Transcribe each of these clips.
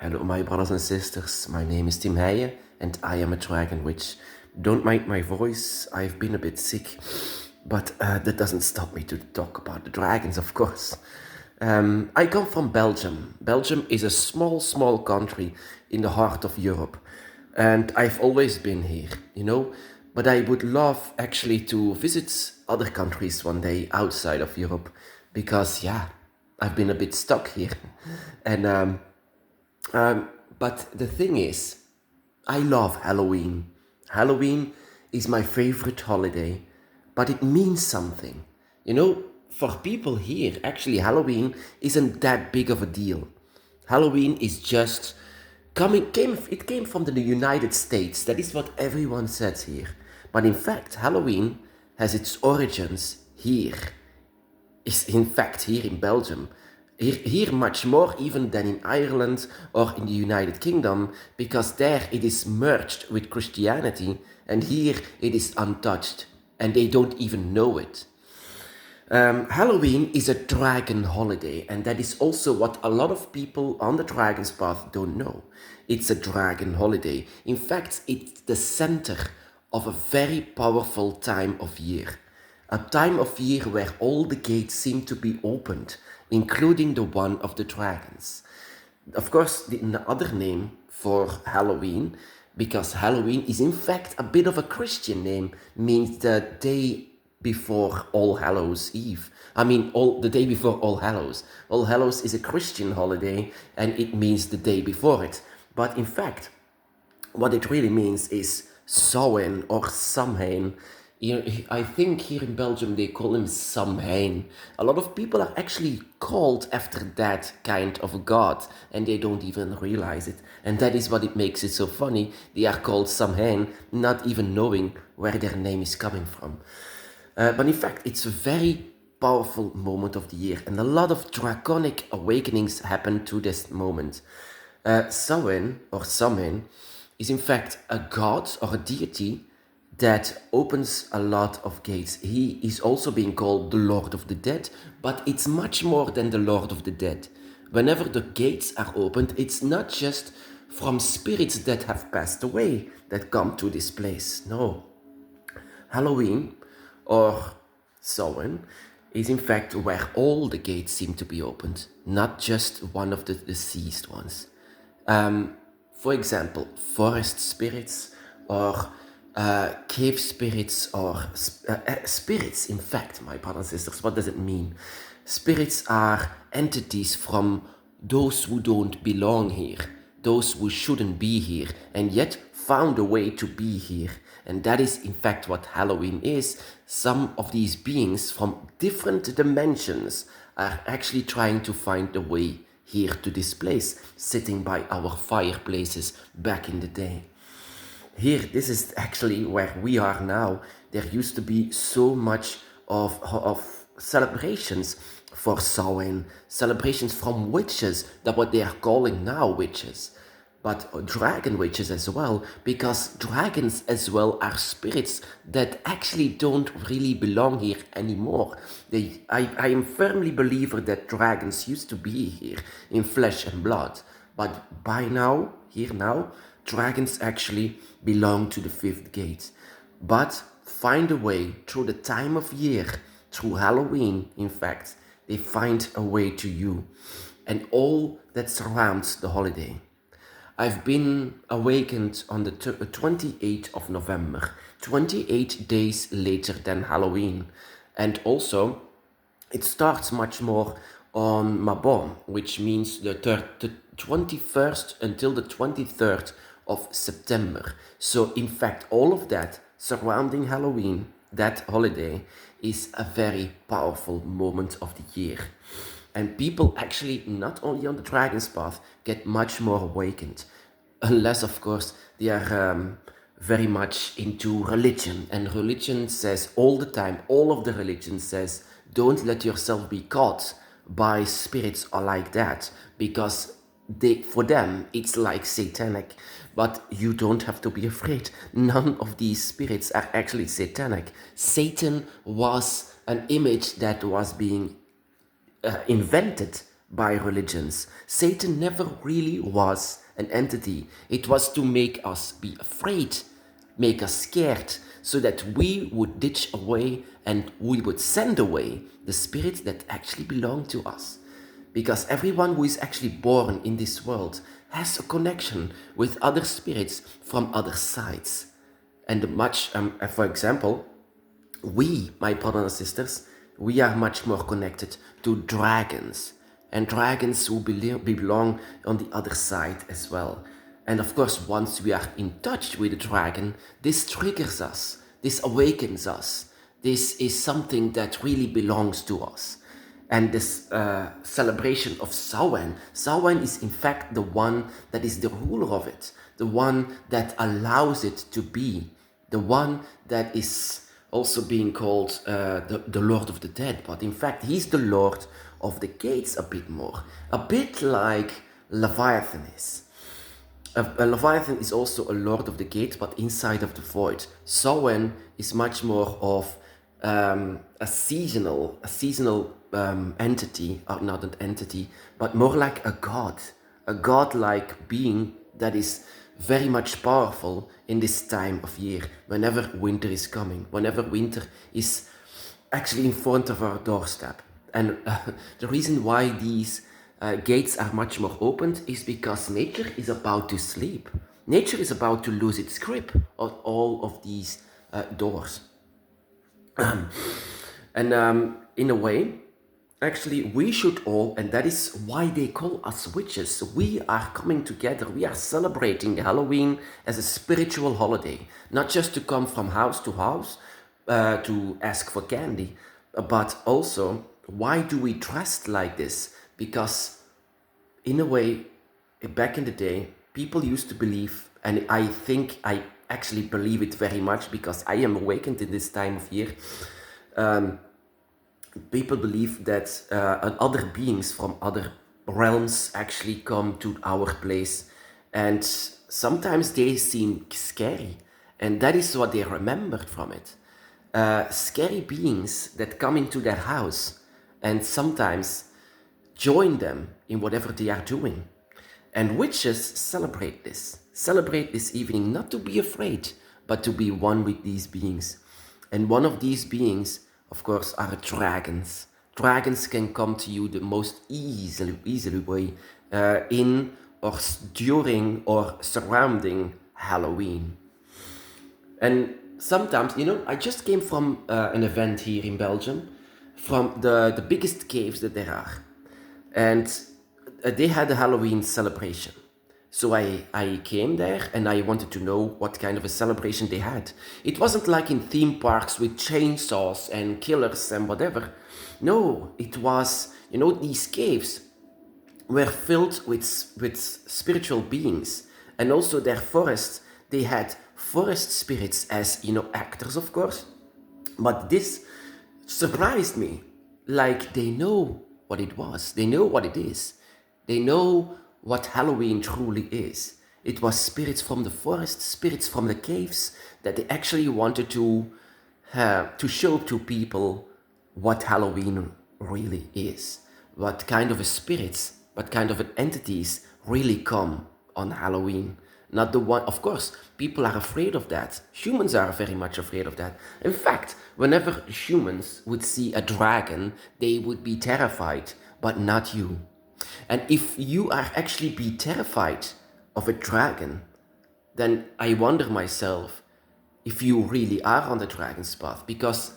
Hello, my brothers and sisters. My name is Tim Heijen, and I am a dragon witch. Don't mind my voice, I've been a bit sick, but that doesn't stop me to talk about the dragons, of course. I come from Belgium. Belgium is a small country in the heart of Europe, and I've always been here, But I would love actually to visit other countries one day outside of Europe, because I've been a bit stuck here, and but the thing is, I love Halloween. Halloween is my favorite holiday, but it means something. For people here, actually, Halloween isn't that big of a deal. Halloween is just it came from the United States. That is what everyone says here. But in fact, Halloween has its origins here. Is in fact here in Belgium. Here much more even than in Ireland or in the United Kingdom, because there it is merged with Christianity, and here it is untouched, and they don't even know it. Halloween is a dragon holiday, and that is also what a lot of people on the Dragon's Path don't know. It's a dragon holiday. In fact, it's the center of a very powerful time of year. A time of year where all the gates seem to be opened, including the one of the dragons. Of course, the other name for Halloween, because Halloween is in fact a bit of a Christian name, means the day before All Hallows Eve. The day before All Hallows. All Hallows is a Christian holiday, and it means the day before it. But in fact, what it really means is Samhain or Samhain. I think here in Belgium they call him Samhain. A lot of people are actually called after that kind of a god, and they don't even realize it. And that is what it makes it so funny. They are called Samhain, not even knowing where their name is coming from. But in fact, it's a very powerful moment of the year, and a lot of draconic awakenings happen to this moment. Samhain, or Samhain, is in fact a god or a deity that opens a lot of gates. He is also being called the Lord of the Dead, but it's much more than the Lord of the Dead. Whenever the gates are opened, it's not just from spirits that have passed away that come to this place. No. Halloween, or Samhain, is in fact where all the gates seem to be opened, not just one of the deceased ones. For example, forest spirits, or cave spirits, or spirits, in fact, my brothers and sisters. What does it mean? Spirits are entities from those who don't belong here, those who shouldn't be here, and yet found a way to be here. And that is in fact what Halloween is. Some of these beings from different dimensions are actually trying to find a way here to this place, sitting by our fireplaces back in the day. Here, this is actually where we are now. There used to be so much of celebrations for Samhain, celebrations from witches, that what they are calling now witches, but dragon witches as well, because dragons as well are spirits that actually don't really belong here anymore. I am firmly believer that dragons used to be here in flesh and blood, but by now, dragons actually belong to the fifth gate. But find a way through the time of year, through Halloween, in fact, they find a way to you and all that surrounds the holiday. I've been awakened on the 28th of November, 28 days later than Halloween. And also, it starts much more on Mabon, which means the 21st until the 23rd of September. So in fact, all of that surrounding Halloween, that holiday, is a very powerful moment of the year. And people actually, not only on the Dragon's Path, get much more awakened. Unless, of course, they are very much into religion. And religion says all the time, all of the religion says, don't let yourself be caught by spirits or like that, because for them it's like satanic. But you don't have to be afraid. None of these spirits are actually satanic. Satan was an image that was being invented by religions. Satan never really was an entity. It was to make us be afraid, make us scared, so that we would ditch away and we would send away the spirits that actually belong to us. Because everyone who is actually born in this world has a connection with other spirits from other sides. And for example, we, my brothers and sisters, we are much more connected to dragons, and dragons who belong on the other side as well. And of course, once we are in touch with the dragon, this triggers us, this awakens us. This is something that really belongs to us. And this celebration of Samhain, Samhain is in fact the one that is the ruler of it, the one that allows it to be, the one that is also being called the Lord of the Dead. But in fact, he's the Lord of the Gates a bit more, a bit like Leviathan is. A Leviathan is also a Lord of the Gate, but inside of the void. Samhain is much more of a seasonal entity, or not an entity, but more like a god-like being that is very much powerful in this time of year, whenever winter is coming, whenever winter is actually in front of our doorstep. And the reason why these gates are much more opened is because nature is about to sleep. Nature is about to lose its grip on all of these doors. And in a way, actually, we should all, and that is why they call us witches, we are coming together, we are celebrating Halloween as a spiritual holiday, not just to come from house to house to ask for candy, but also, why do we dress like this? Because in a way, back in the day, people used to believe, and I think I actually believe it very much because I am awakened in this time of year. People believe that other beings from other realms actually come to our place, and sometimes they seem scary, and that is what they remembered from it. Scary beings that come into their house and sometimes join them in whatever they are doing. And witches celebrate this evening, not to be afraid, but to be one with these beings. And one of these beings, of course, are dragons. Dragons can come to you the most easily way in or during or surrounding Halloween. And sometimes, I just came from an event here in Belgium, from the biggest caves that there are. And they had a Halloween celebration. So I came there and I wanted to know what kind of a celebration they had. It wasn't like in theme parks with chainsaws and killers and whatever. No, it was, these caves were filled with spiritual beings. And also their forests, they had forest spirits as, actors, of course. But this surprised me. Like, they know what it was. They know what it is. They know what Halloween truly is. It was spirits from the forest, spirits from the caves, that they actually wanted to show to people what Halloween really is. What kind of spirits, what kind of entities really come on Halloween. Not the one, of course, people are afraid of that. Humans are very much afraid of that. In fact, whenever humans would see a dragon, they would be terrified, but not you. And if you are actually be terrified of a dragon, then I wonder myself if you really are on the dragon's path. Because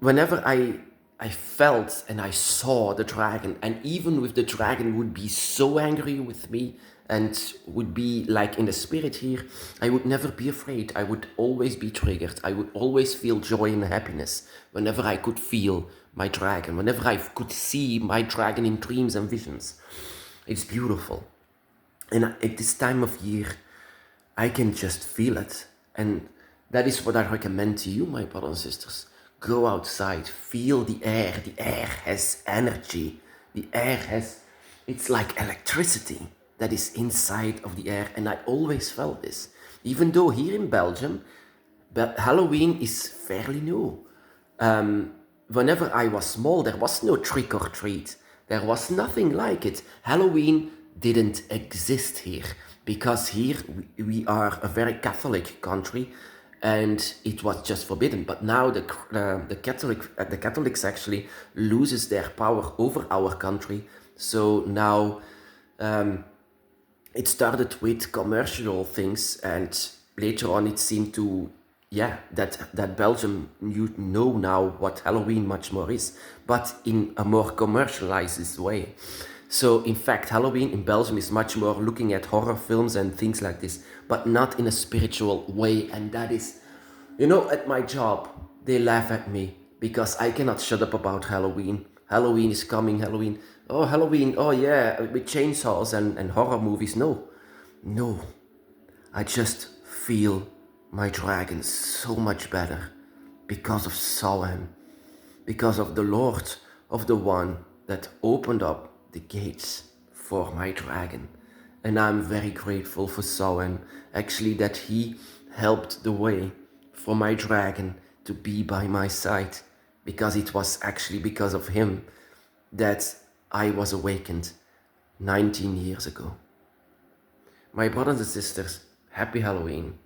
whenever I felt and I saw the dragon, and even with the dragon would be so angry with me and would be like in the spirit here, I would never be afraid. I would always be triggered. I would always feel joy and happiness whenever I could feel my dragon, whenever I could see my dragon in dreams and visions. It's beautiful. And at this time of year, I can just feel it. And that is what I recommend to you, my brothers and sisters. Go outside, feel the air. The air has energy. The air has, it's like electricity that is inside of the air. And I always felt this. Even though here in Belgium, Halloween is fairly new. Whenever I was small, there was no trick or treat. There was nothing like it. Halloween didn't exist here because here we are a very Catholic country, and it was just forbidden. But now the Catholics actually loses their power over our country. So now it started with commercial things, and later on it seemed to, yeah, that Belgium, you know now what Halloween much more is, but in a more commercialized way. So in fact, Halloween in Belgium is much more looking at horror films and things like this, but not in a spiritual way. And that is, at my job, they laugh at me because I cannot shut up about Halloween. Halloween is coming, Halloween. Oh, Halloween, oh yeah, with chainsaws and horror movies. No, no. I just feel my dragon so much better because of Samhain, because of the Lord, of the one that opened up the gates for my dragon. And I'm very grateful for Samhain, actually, that he helped the way for my dragon to be by my side, because it was actually because of him that I was awakened 19 years ago. My brothers and sisters, happy Halloween.